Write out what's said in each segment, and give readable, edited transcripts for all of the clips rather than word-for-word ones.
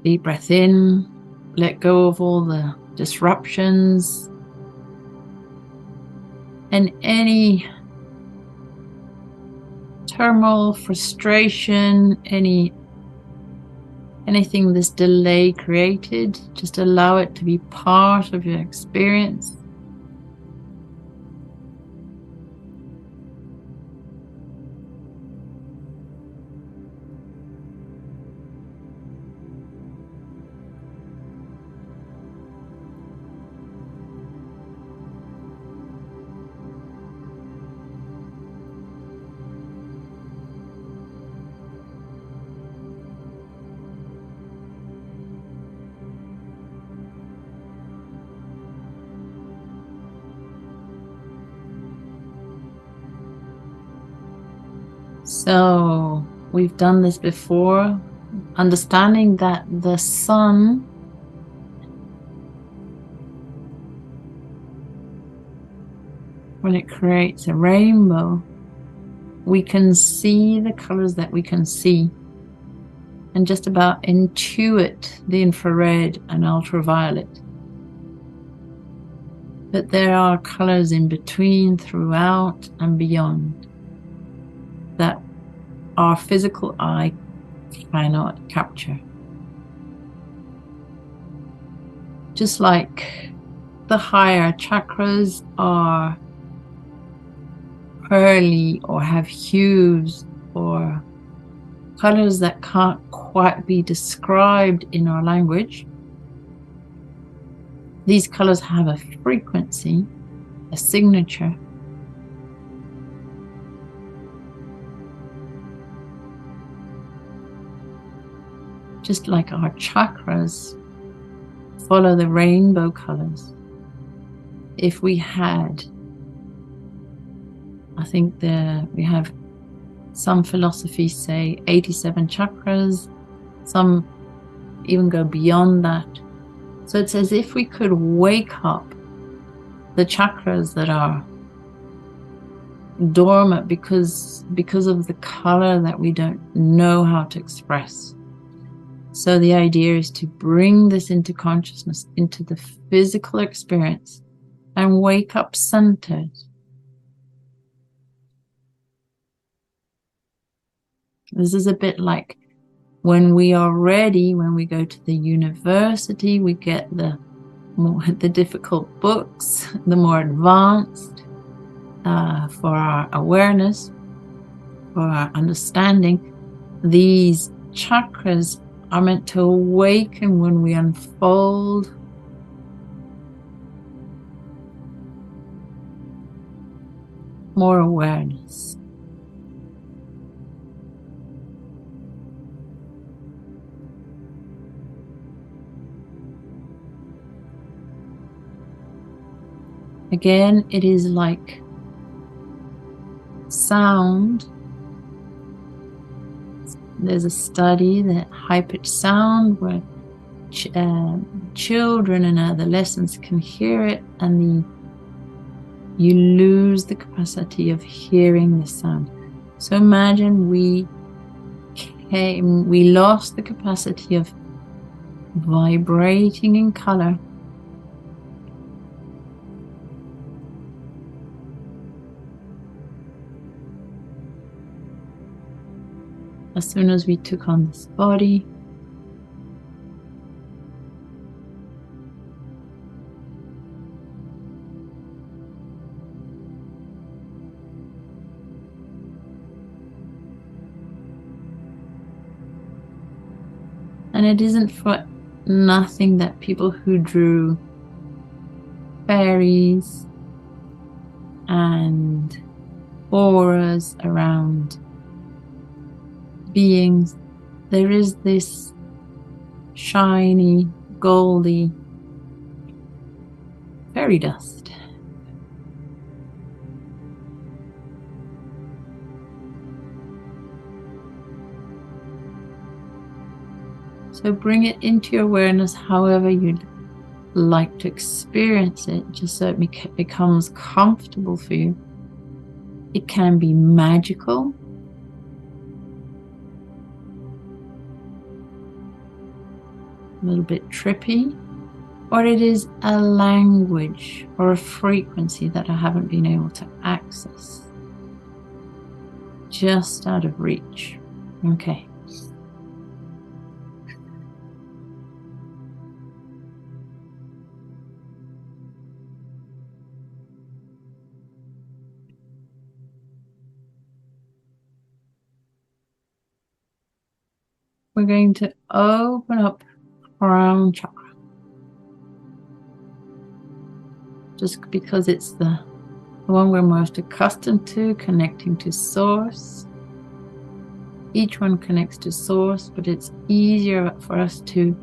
Deep breath in, let go of all the disruptions and any turmoil, frustration, anything this delay created. Just allow it to be part of your experience. So we've done this before, understanding that the sun when it creates a rainbow, we can see the colors that we can see and just about intuit the infrared and ultraviolet. But there are colors in between, throughout, and beyond that our physical eye cannot capture. Just like the higher chakras are pearly or have hues or colors that can't quite be described in our language, these colors have a frequency, a signature. Just like our chakras follow the rainbow colors. If we had, I think we have some philosophies say 87 chakras, some even go beyond that. So it's as if we could wake up the chakras that are dormant because of the color that we don't know how to express. So the idea is to bring this into consciousness, into the physical experience, and wake up centered. This is a bit like when we are ready, when we go to the university, we get the difficult books, the more advanced, for our awareness, for our understanding. These chakras are meant to awaken when we unfold more awareness. Again, it is like sound. There's a study that high-pitched sound where children and adolescents can hear it, and you lose the capacity of hearing the sound. So imagine we lost the capacity of vibrating in color. As soon as we took on this body, and it isn't for nothing that people who drew fairies and auras around beings, there is this shiny, goldy fairy dust. So bring it into your awareness however you'd like to experience it, just so it becomes comfortable for you. It can be magical. little bit trippy, or it is a language or a frequency that I haven't been able to access. Just out of reach. Okay. We're going to open up crown chakra. Just because it's the one we're most accustomed to, connecting to source. Each one connects to source, but it's easier for us to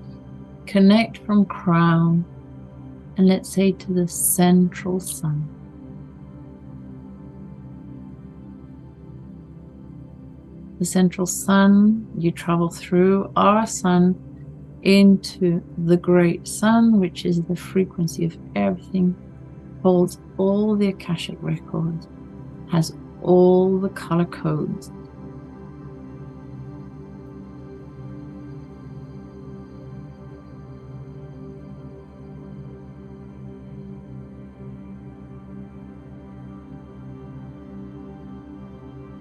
connect from crown and let's say to the central sun. The central sun, you travel through our sun into the great sun, which is the frequency of everything, holds all the Akashic records, has all the color codes.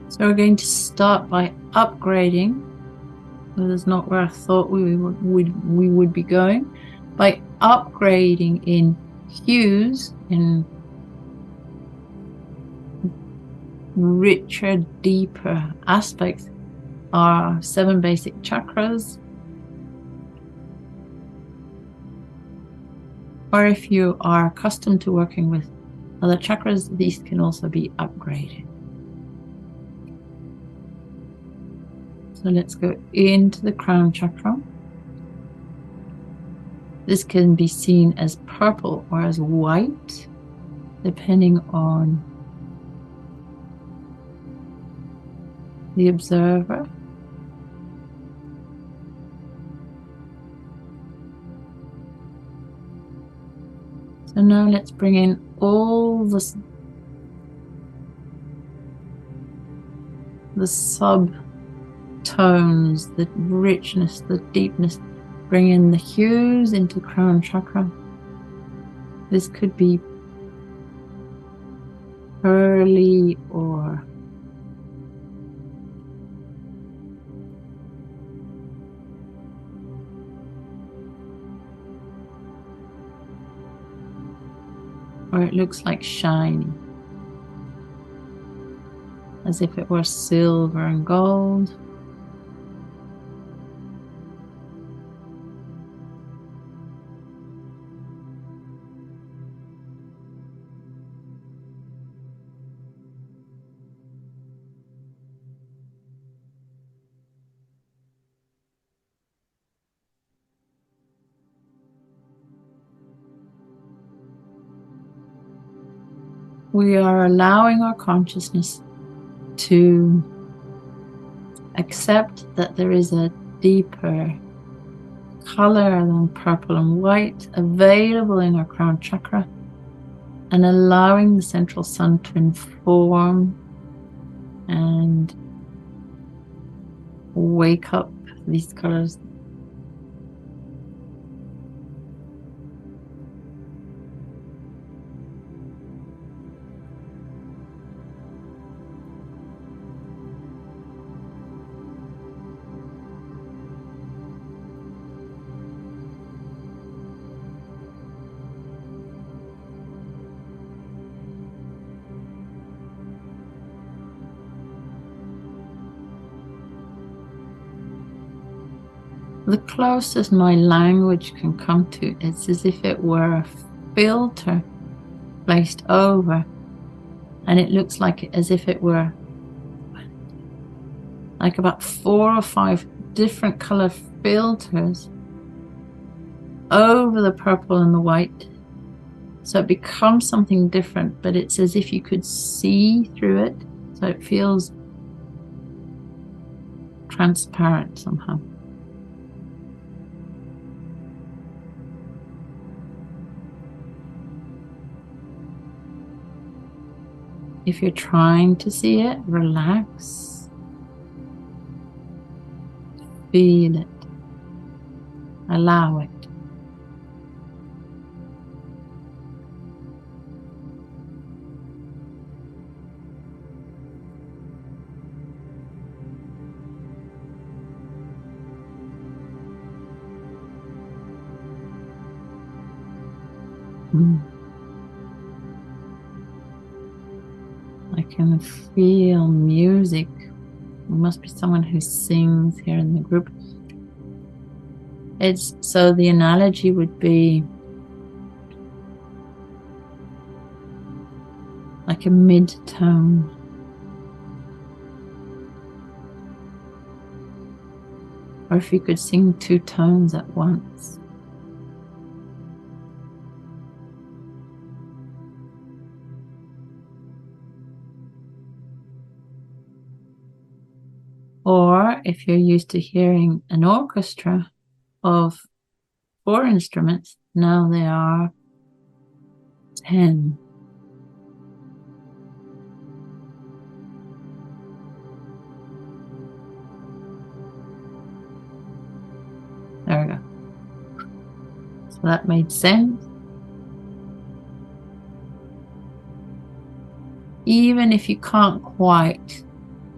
So we're going to start by upgrading. Well, that's not where I thought we would be going. By upgrading in hues, in richer, deeper aspects, our 7 basic chakras. Or if you are accustomed to working with other chakras, these can also be upgraded. So let's go into the crown chakra. This can be seen as purple or as white, depending on the observer. So now let's bring in all the subtones, the richness, the deepness. Bring in the hues into crown chakra. This could be pearly or it looks like shiny, as if it were silver and gold. We are allowing our consciousness to accept that there is a deeper color than purple and white available in our crown chakra, and allowing the central sun to inform and wake up these colors. The closest my language can come to, it's as if it were a filter placed over, and it looks like as if it were like about 4 or 5 different color filters over the purple and the white. So it becomes something different, but it's as if you could see through it. So it feels transparent somehow. If you're trying to see it, relax. Feel it. Allow it. I can feel music. There must be someone who sings here in the group. So the analogy would be like a mid-tone. Or if you could sing 2 tones at once. Or if you're used to hearing an orchestra of 4 instruments, now they are 10. There we go. So that made sense. Even if you can't quite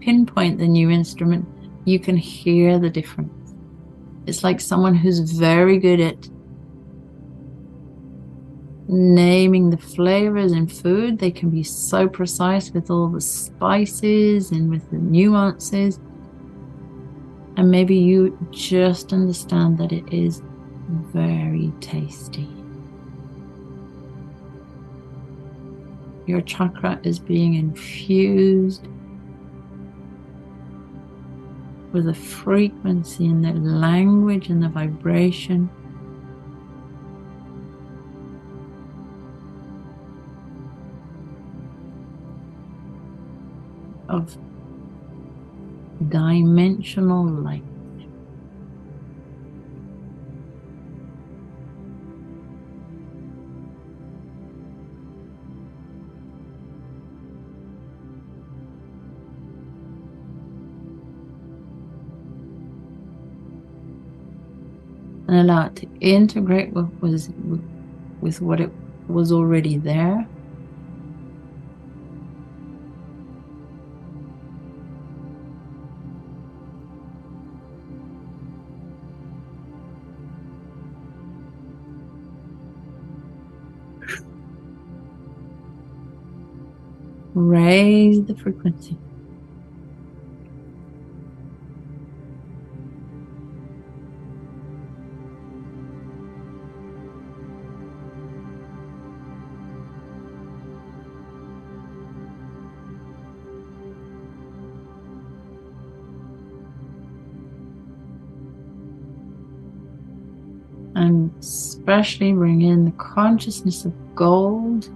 pinpoint the new instrument, you can hear the difference. It's like someone who's very good at naming the flavors in food. They can be so precise with all the spices and with the nuances. And maybe you just understand that it is very tasty. Your chakra is being infused with the frequency and the language and the vibration of dimensional light. And allow it to integrate with what it was already there. Raise the frequency. And especially bring in the consciousness of gold.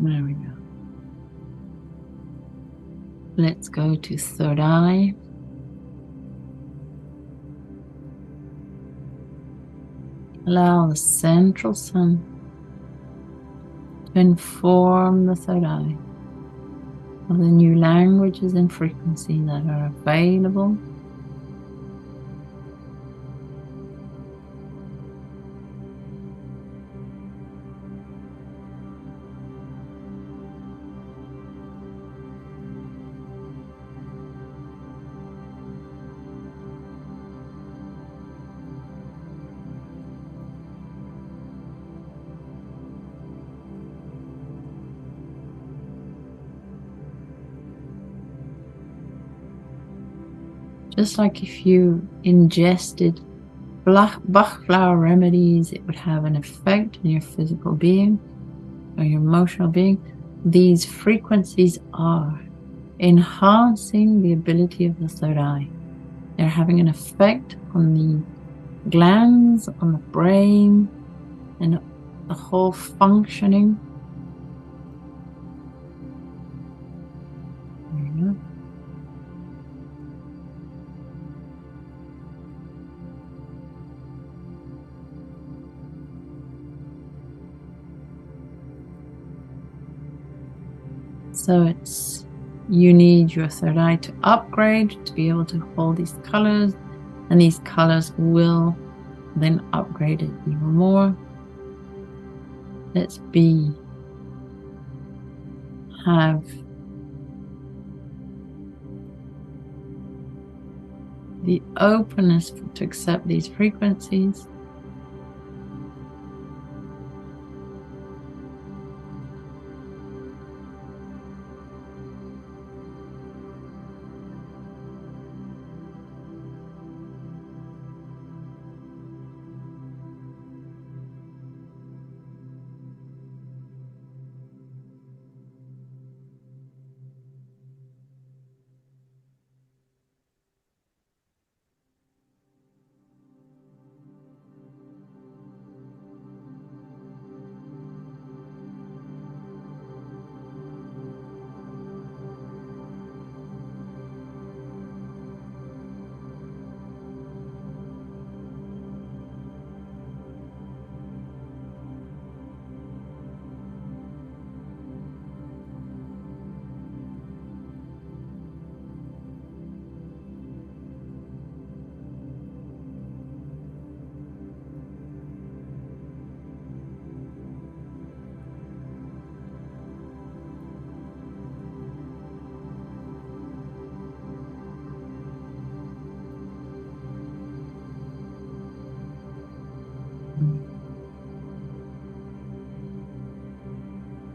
There we go. Let's go to third eye. Allow the central sun to inform the third eye of the new languages and frequency that are available. Just like if you ingested Bach flower remedies, it would have an effect on your physical being or your emotional being. These frequencies are. enhancing the ability of the third eye. They're having an effect on the glands, on the brain, and the whole functioning. So you need your third eye to upgrade to be able to hold these colors, and these colors will then upgrade it even more. Let's have the openness to accept these frequencies.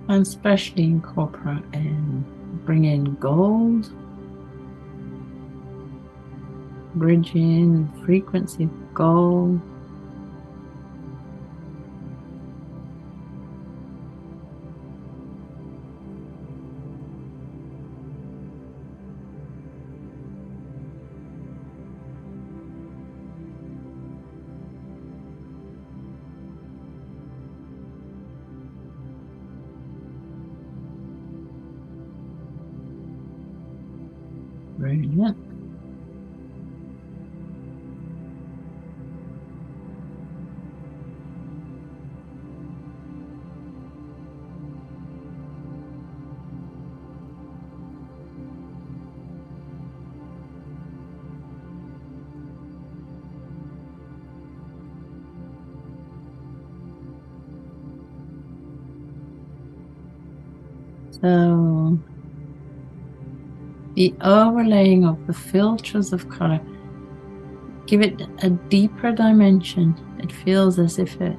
And especially incorporate and bring in gold, bridge in the frequency of gold. Brilliant. So the overlaying of the filters of color, give it a deeper dimension. It feels as if it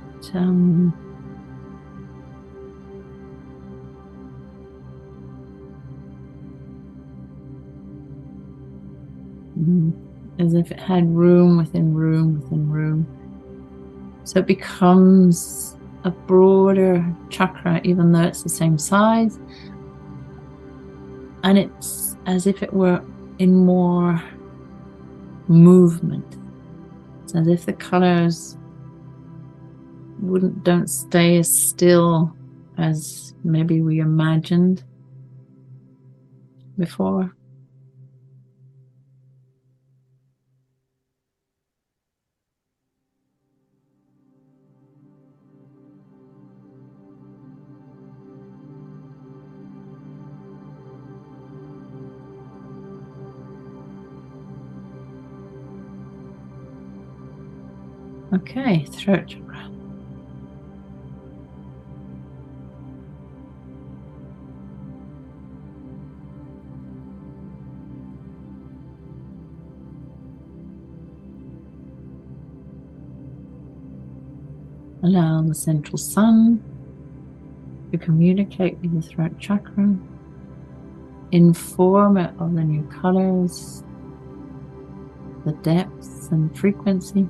as if it had room within room within room. So it becomes a broader chakra, even though it's the same size. And it's as if it were in more movement. It's as if the colors don't stay as still as maybe we imagined before. Okay, throat chakra. Allow the central sun to communicate with the throat chakra, inform it of the new colors, the depths and frequency.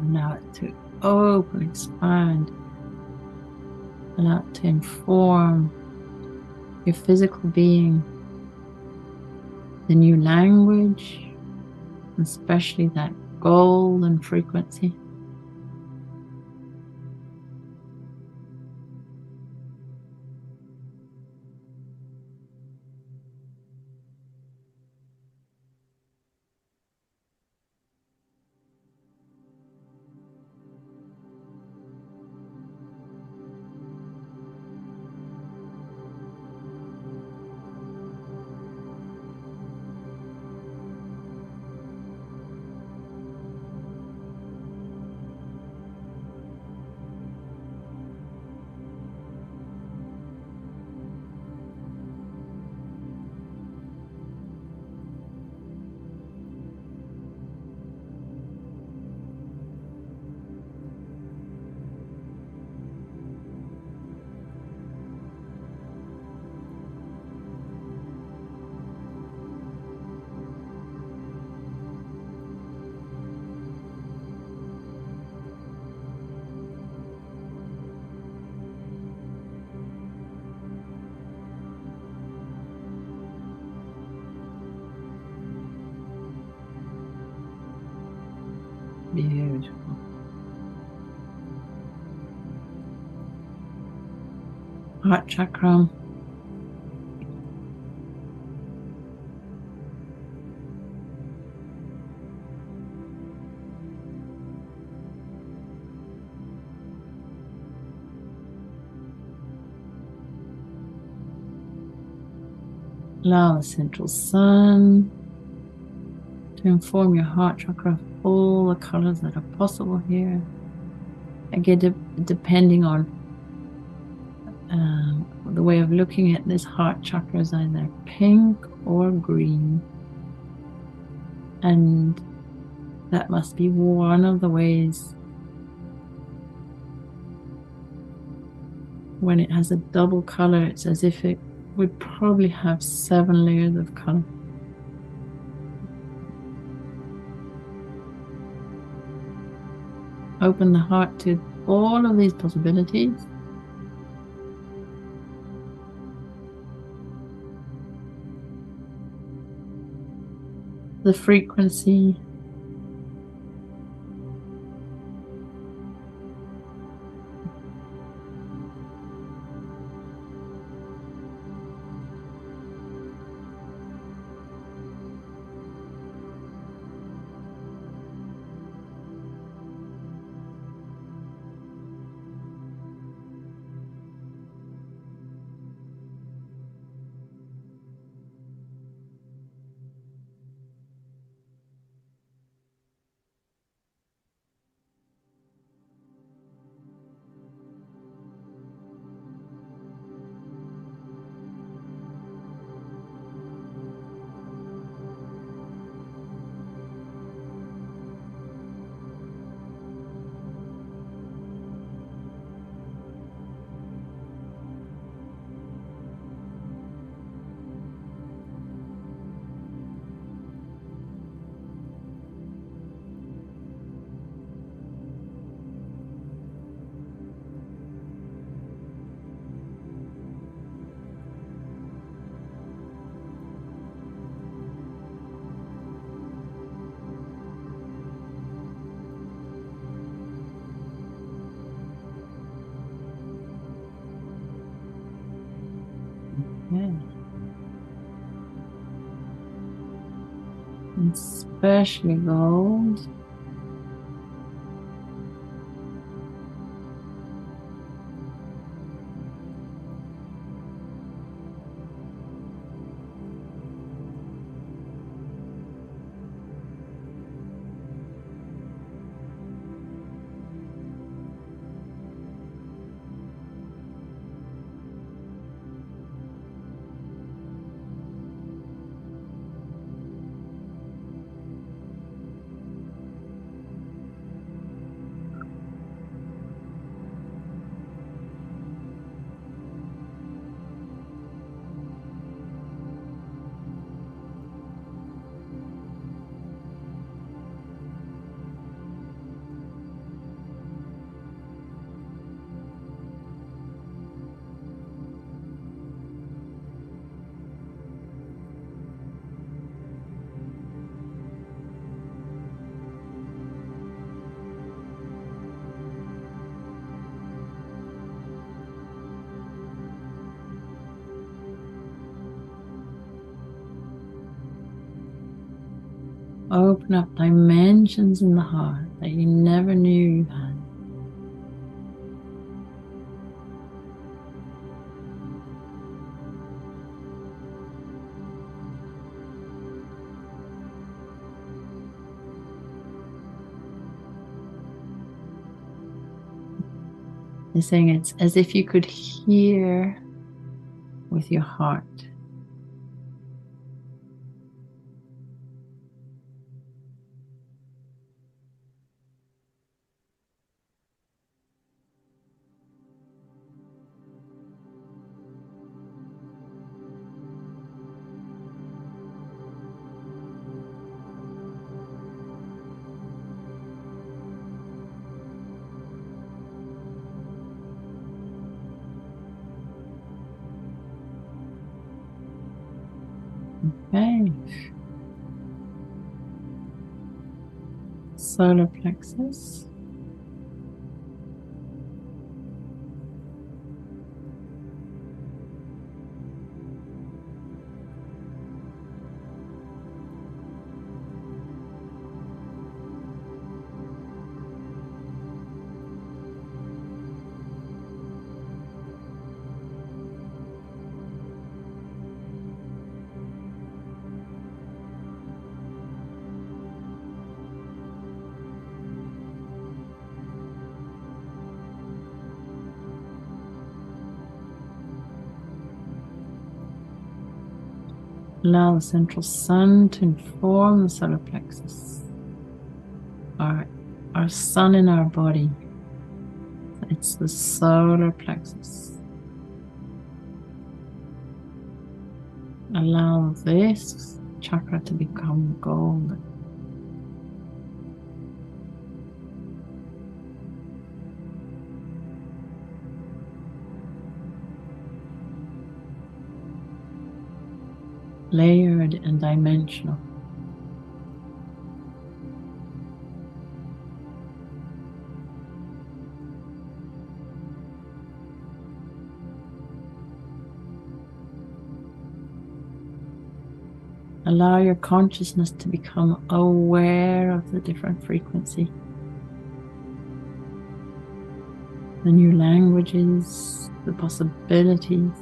Allow it to open, expand. Allow it to inform your physical being, the new language, especially that golden frequency. Beautiful. Heart chakra. Allow the central sun to inform your heart chakra of all the colors that are possible here. Again, depending on the way of looking at this heart chakra is either pink or green. And that must be one of the ways when it has a double color, it's as if it would probably have 7 layers of color. Open the heart to all of these possibilities. The frequency. Yeah. Especially gold. open up dimensions in the heart that you never knew you had. They're saying it's as if you could hear with your heart. Okay. Solar plexus. Allow the central sun to inform the solar plexus. Our sun in our body. It's the solar plexus. Allow this chakra to become golden. Layered and dimensional. Allow your consciousness to become aware of the different frequency. The new languages, the possibilities.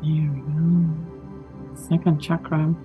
There we go. Second chakra.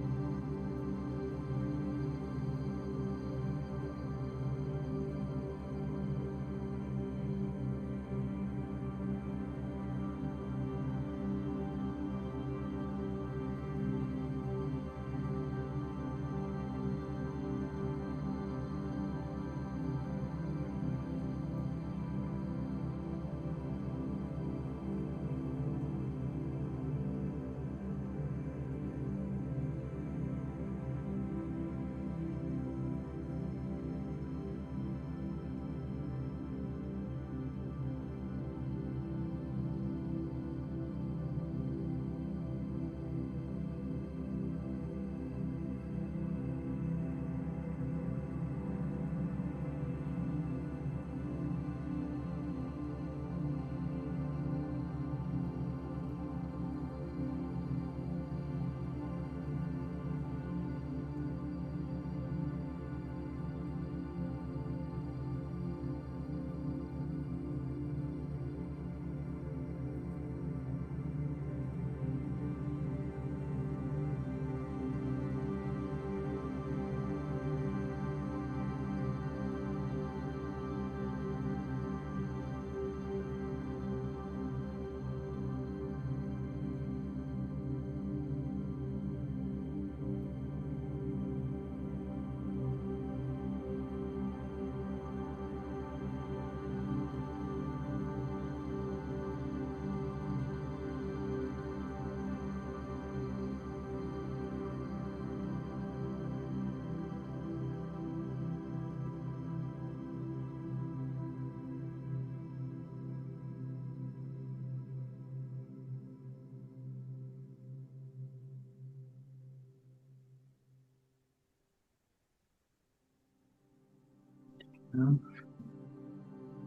and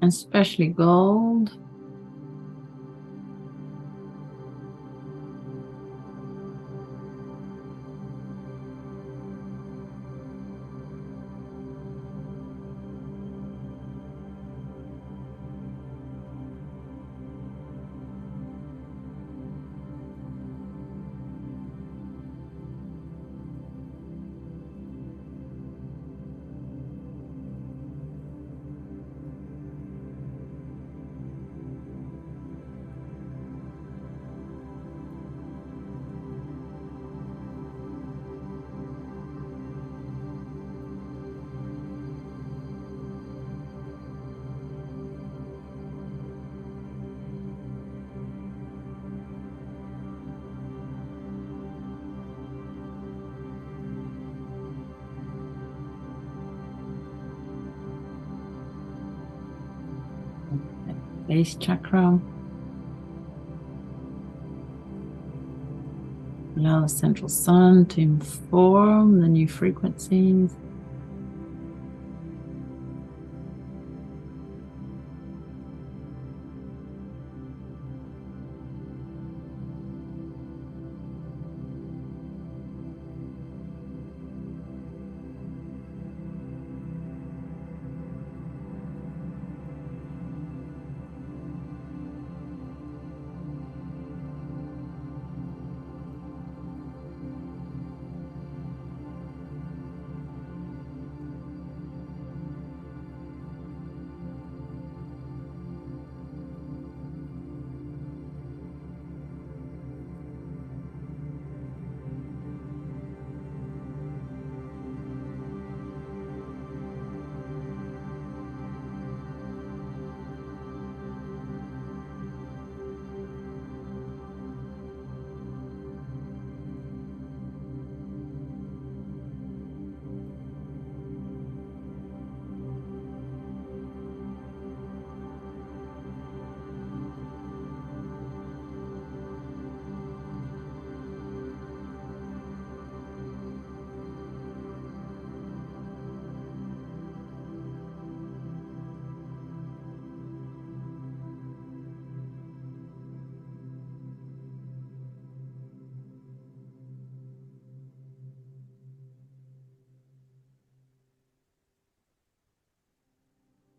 especially gold. Base chakra. Allow the central sun to inform the new frequencies.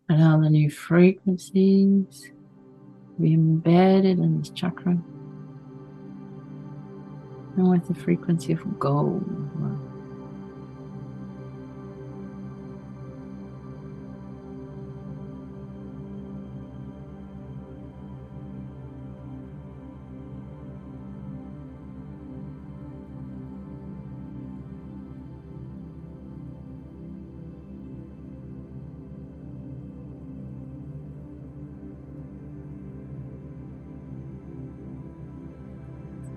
Allow the new frequencies to be embedded in this chakra. And with the frequency of gold.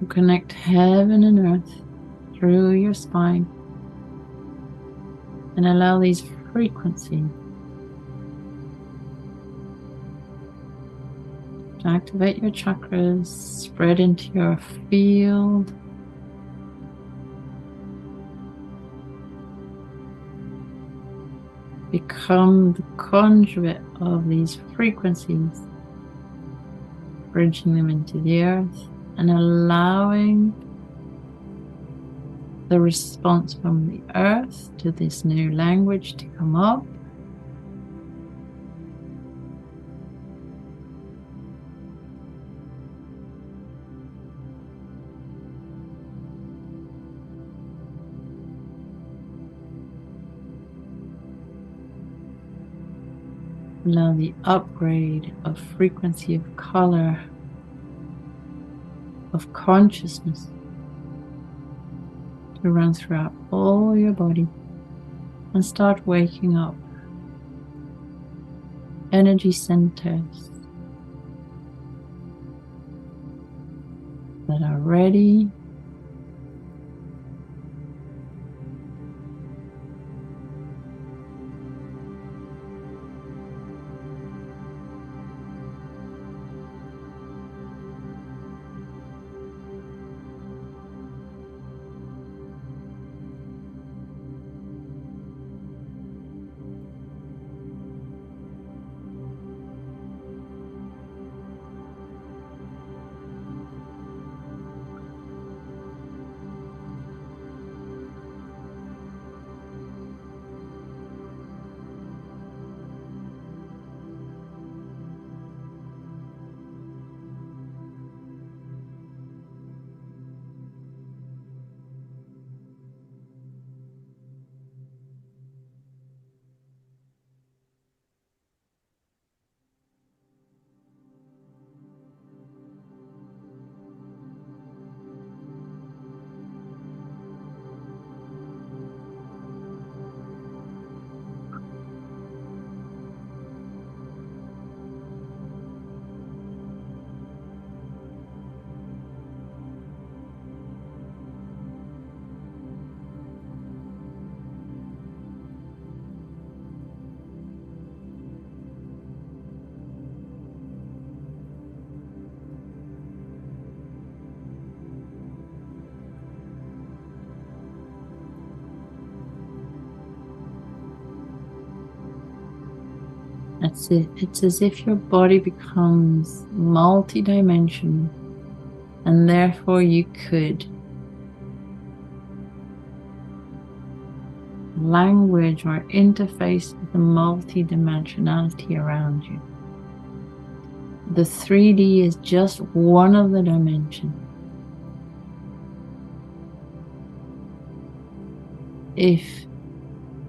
Connect heaven and earth through your spine and allow these frequencies to activate your chakras, spread into your field. Become the conduit of these frequencies, bridging them into the earth and allowing the response from the earth to this new language to come up. Allow the upgrade of frequency of color, of consciousness to run throughout all your body and start waking up energy centers that are ready It's as if your body becomes multi-dimensional, and therefore you could language or interface with the multi-dimensionality around you. The 3D is just one of the dimensions. If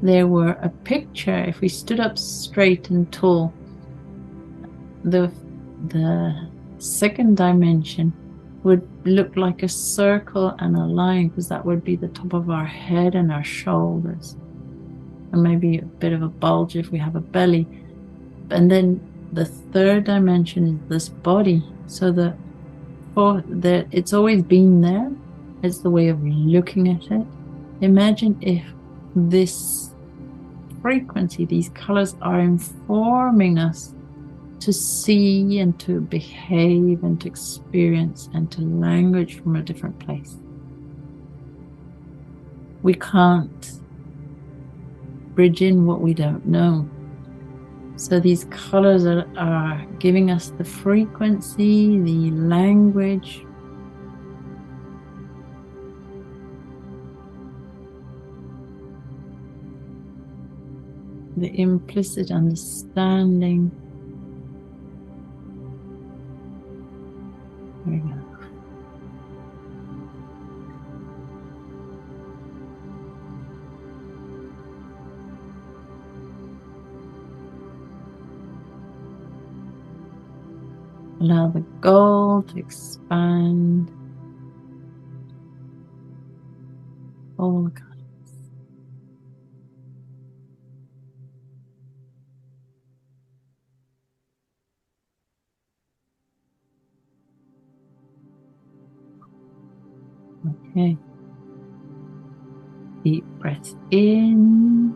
there were a picture, if we stood up straight and tall, the second dimension would look like a circle and a line, because that would be the top of our head and our shoulders, and maybe a bit of a bulge if we have a belly. And then the third dimension is this body. So it's always been there. It's the way of looking at it. Imagine if this frequency, these colors, are informing us to see and to behave and to experience and to language from a different place. We can't bridge in what we don't know. So these colors are giving us the frequency, the language, the implicit understanding. There we go. Allow the gold to expand. All the colors. Okay. Deep breath in.